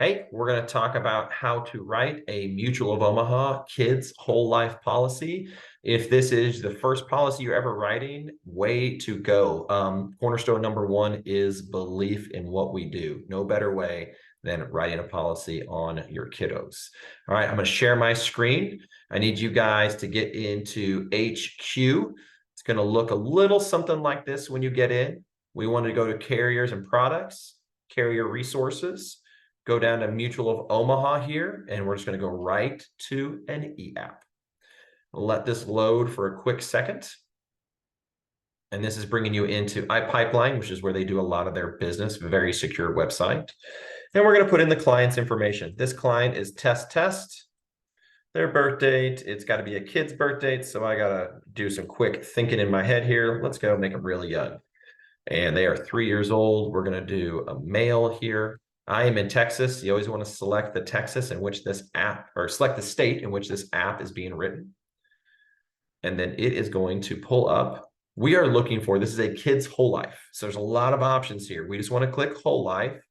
Hey, we're going to talk about how to write a Mutual of Omaha Kids Whole Life policy. If this is the first policy you're ever writing, way to go. Cornerstone number one is belief in what we do. No better way than writing a policy on your kiddos. All right, I'm going to share my screen. I need you guys to get into HQ. It's going to look a little something like this when you get in. We want to go to carriers and products, carrier resources. Go down to Mutual of Omaha here, and we're just going to go right to an e-app. Let this load for a quick second. And this is bringing you into iPipeline, which is where they do a lot of their business, very secure website. And we're going to put in the client's information. This client is test. Their birth date, it's got to be a kid's birth date, so I got to do some quick thinking in my head here. Let's go make them really young. And they are 3 years old. We're going to do a male here. I am in Texas. You always want to select the Texas in which this app, or select the state in which this app is being written. And then it is going to pull up. We are looking for, this is a Kids Whole Life. So there's a lot of options here. We just want to click Whole Life,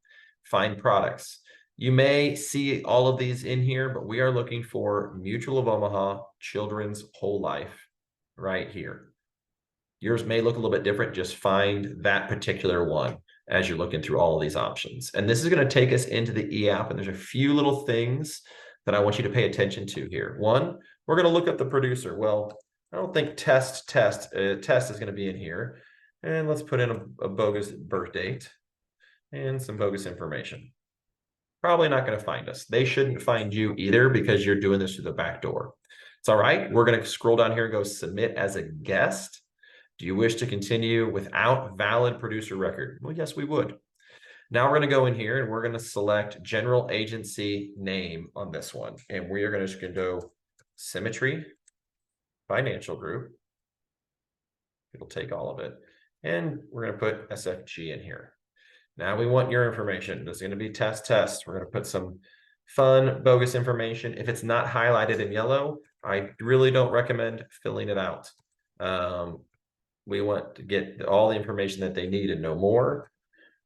find products. You may see all of these in here, but we are looking for Mutual of Omaha Children's Whole Life right here. Yours may look a little bit different. Just find that particular one as you're looking through all of these options. And this is going to take us into the e-app, and there's a few little things that I want you to pay attention to here. One, we're going to look up the producer. Well, I don't think test is going to be in here. And let's put in a bogus birth date and some bogus information. Probably not going to find us. They shouldn't find you either because you're doing this through the back door. It's all right. We're going to scroll down here and go submit as a guest. Do you wish to continue without valid producer record? Well, yes, we would. Now we're going to go in here and we're going to select general agency name on this one. And we are going to just go Symmetry Financial Group. It'll take all of it. And we're going to put SFG in here. Now we want your information. This is going to be test. We're going to put some fun, bogus information. If it's not highlighted in yellow, I really don't recommend filling it out. We want to get all the information that they need and no more.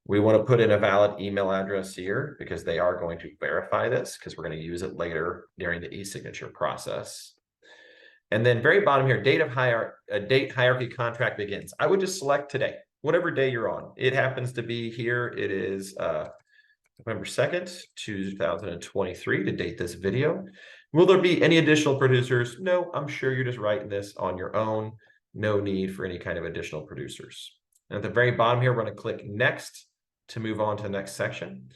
We want to put in a valid email address here because they are going to verify this because we're going to use it later during the e-signature process. And then very bottom here, date hierarchy contract begins. I would just select today, whatever day you're on. It happens to be here. It is November 2nd, 2023 to date this video. Will there be any additional producers? No, I'm sure you're just writing this on your own. No need for any kind of additional producers. And at the very bottom here, we're going to click next to move on to the next section.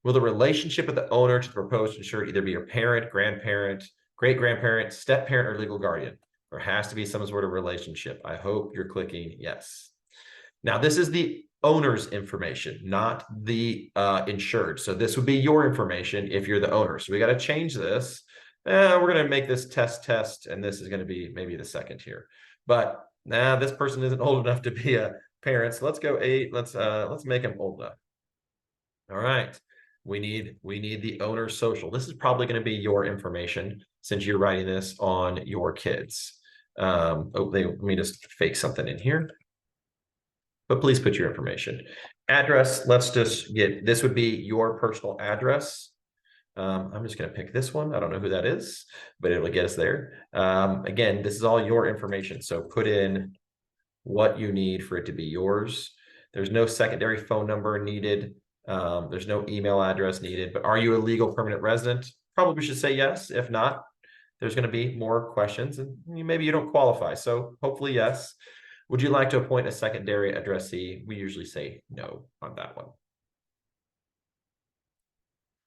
Will the relationship of the owner to the proposed insured either be your parent, grandparent, great-grandparent, step-parent, or legal guardian? There has to be some sort of relationship. I hope you're clicking yes. Now, this is the owner's information, not the insured. So this would be your information if you're the owner. So we got to change this. We're going to make this test, and this is going to be maybe the second here. But now this person isn't old enough to be a parent. So let's go 8. Let's make them old enough. All right. We need the owner's social. This is probably going to be your information since you're writing this on your kids. Let me just fake something in here. But please put your information. Address, let's just get, this would be your personal address. I'm just going to pick this one. I don't know who that is, but it'll get us there. Again, this is all your information. So put in what you need for it to be yours. There's no secondary phone number needed. There's no email address needed, but are you a legal permanent resident? Probably should say yes. If not, there's going to be more questions and maybe you don't qualify. So hopefully yes. Would you like to appoint a secondary addressee? We usually say no on that one.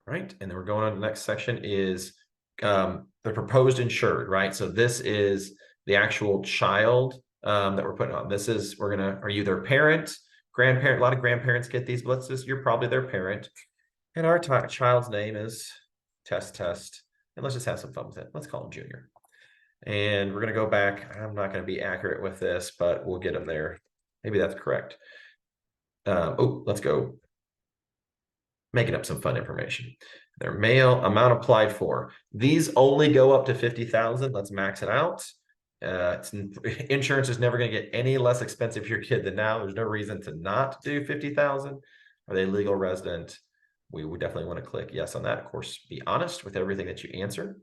Right, and then we're going on to the next section is the proposed insured, right? So this is the actual child that we're putting on. This is, are you their parent, grandparent? A lot of grandparents get these, but you're probably their parent. And our child's name is test. And let's just have some fun with it. Let's call him Junior. And we're going to go back. I'm not going to be accurate with this, but we'll get him there. Maybe that's correct. Let's go. Making up some fun information. Their male, amount applied for. These only go up to 50,000. Let's max it out. Insurance is never going to get any less expensive for your kid than now. There's no reason to not do 50,000. Are they legal resident? We would definitely want to click yes on that. Of course, be honest with everything that you answer.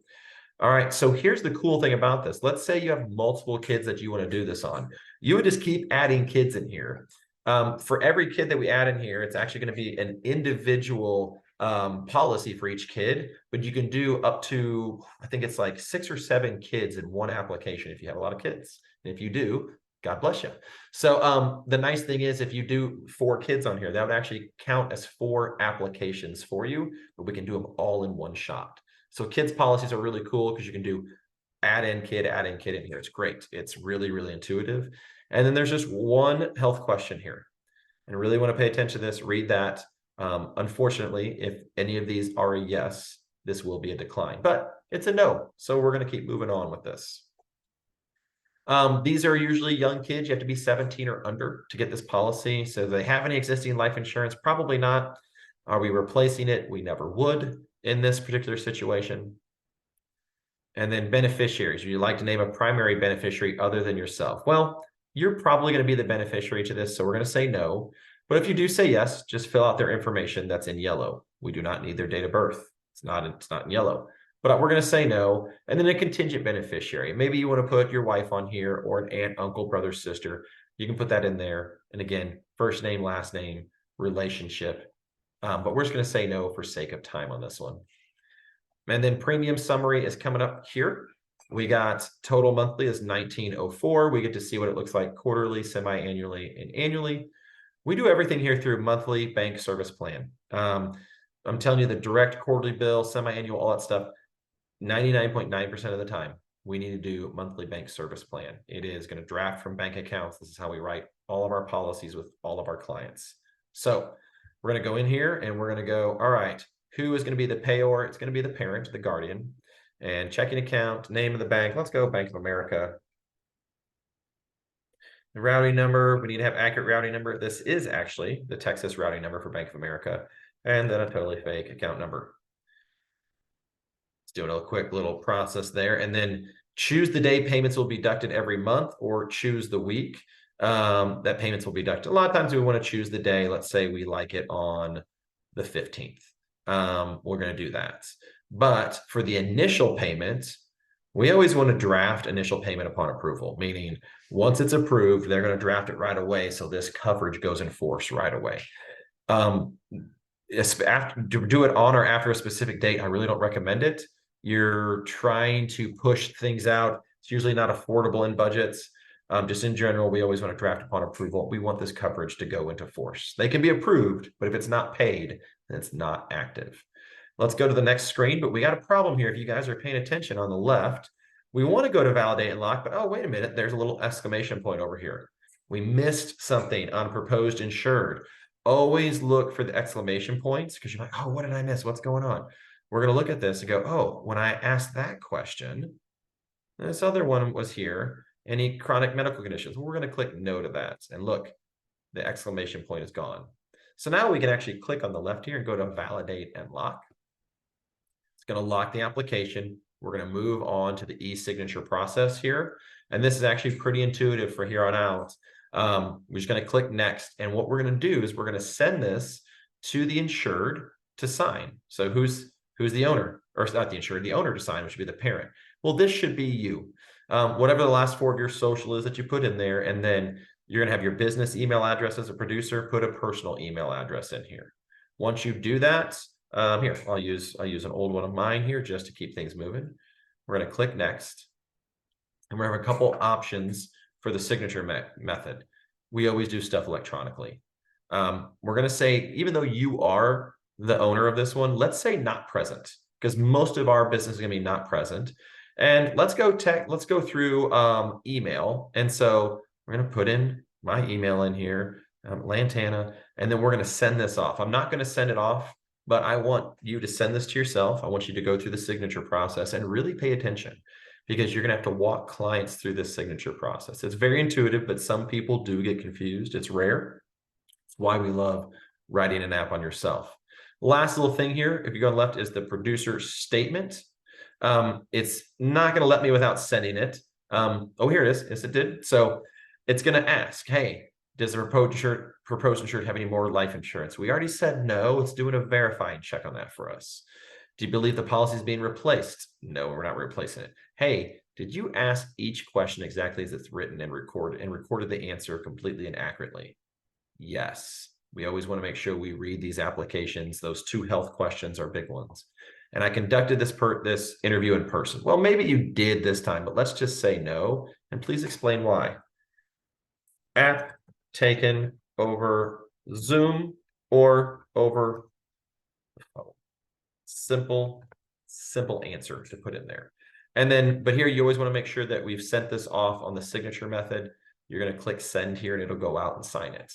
All right, so here's the cool thing about this. Let's say you have multiple kids that you want to do this on. You would just keep adding kids in here. For every kid that we add in here, it's actually going to be an individual policy for each kid, but you can do up to, I think it's like 6 or 7 kids in one application if you have a lot of kids. And if you do, God bless you. So the nice thing is if you do 4 kids on here, that would actually count as 4 applications for you, but we can do them all in one shot. So kids policies are really cool because you can do add in kid in here. It's great. It's really, really intuitive. And then there's just one health question here. And really want to pay attention to this, read that. Unfortunately, if any of these are a yes, this will be a decline, but it's a no. So we're going to keep moving on with this. These are usually young kids. You have to be 17 or under to get this policy. So do they have any existing life insurance? Probably not. Are we replacing it? We never would in this particular situation. And then beneficiaries. Would you like to name a primary beneficiary other than yourself? Well, you're probably going to be the beneficiary to this, so we're going to say no. But if you do say yes, just fill out their information that's in yellow. We do not need their date of birth. It's not in yellow. But we're going to say no. And then a contingent beneficiary. Maybe you want to put your wife on here or an aunt, uncle, brother, sister. You can put that in there. And again, first name, last name, relationship. But we're just going to say no for sake of time on this one. And then premium summary is coming up here. We got total monthly is 1904. We get to see what it looks like quarterly, semi-annually, and annually. We do everything here through monthly bank service plan. I'm telling you the direct quarterly bill, semi-annual, all that stuff, 99.9% of the time, we need to do monthly bank service plan. It is going to draft from bank accounts. This is how we write all of our policies with all of our clients. So we're going to go in here and we're going to go, all right, who is going to be the payor? It's going to be the parent, the guardian. And checking account, name of the bank. Let's go Bank of America. The routing number, we need to have accurate routing number. This is actually the Texas routing number for Bank of America. And then a totally fake account number. Let's do a quick little process there. And then choose the day payments will be deducted every month or choose the week that payments will be deducted. A lot of times we want to choose the day. Let's say we like it on the 15th. We're going to do that. But for the initial payment, we always want to draft initial payment upon approval, meaning once it's approved, they're going to draft it right away. So this coverage goes in force right away. To do it on or after a specific date, I really don't recommend it. You're trying to push things out. It's usually not affordable in budgets. Just in general, we always want to draft upon approval. We want this coverage to go into force. They can be approved, but if it's not paid, then it's not active. Let's go to the next screen, but we got a problem here. If you guys are paying attention on the left, we want to go to validate and lock, but oh, wait a minute, there's a little exclamation point over here. We missed something on proposed insured. Always look for the exclamation points because you're like, oh, what did I miss? What's going on? We're going to look at this and go, oh, when I asked that question, this other one was here. Any chronic medical conditions? Well, we're going to click no to that. And look, the exclamation point is gone. So now we can actually click on the left here and go to validate and lock. It's going to lock the application. We're going to move on to the e-signature process here. And this is actually pretty intuitive for here on out. We're just going to click next. And what we're going to do is we're going to send this to the insured to sign. So who's the owner? Or not the insured, the owner to sign, which would be the parent. Well, this should be you. Whatever the last 4 of your social is that you put in there. And then you're going to have your business email address as a producer. Put a personal email address in here. Once you do that, here, I'll use an old one of mine here just to keep things moving. We're going to click next. And we have a couple options for the signature method. We always do stuff electronically. We're going to say, even though you are the owner of this one, let's say not present, because most of our business is going to be not present. And let's go through email. And so we're going to put in my email in here, Lantana, and then we're going to send this off. I'm not going to send it off, but I want you to send this to yourself. I want you to go through the signature process and really pay attention because you're going to have to walk clients through this signature process. It's very intuitive, but some people do get confused. It's rare. It's why we love writing an app on yourself. Last little thing here, if you go on the left, is the producer statement. It's not going to let me without sending it. Oh, here it is. Yes, it did. So it's going to ask, hey, Does the proposed insured have any more life insurance? We already said no. It's doing a verifying check on that for us. Do you believe the policy is being replaced? No, we're not replacing it. Hey, did you ask each question exactly as it's written and recorded the answer completely and accurately? Yes. We always want to make sure we read these applications. Those 2 health questions are big ones. And I conducted this interview in person. Well, maybe you did this time, but let's just say no. And please explain why. App taken over Zoom or over the phone. Simple answer to put in there. And then, but here you always want to make sure that we've sent this off on the signature method. You're going to click send here and it'll go out and sign it.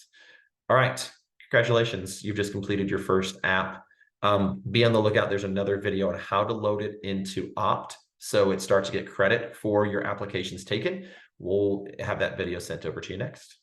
All right. Congratulations. You've just completed your first app. Be on the lookout. There's another video on how to load it into Opt, so it starts to get credit for your applications taken. We'll have that video sent over to you next.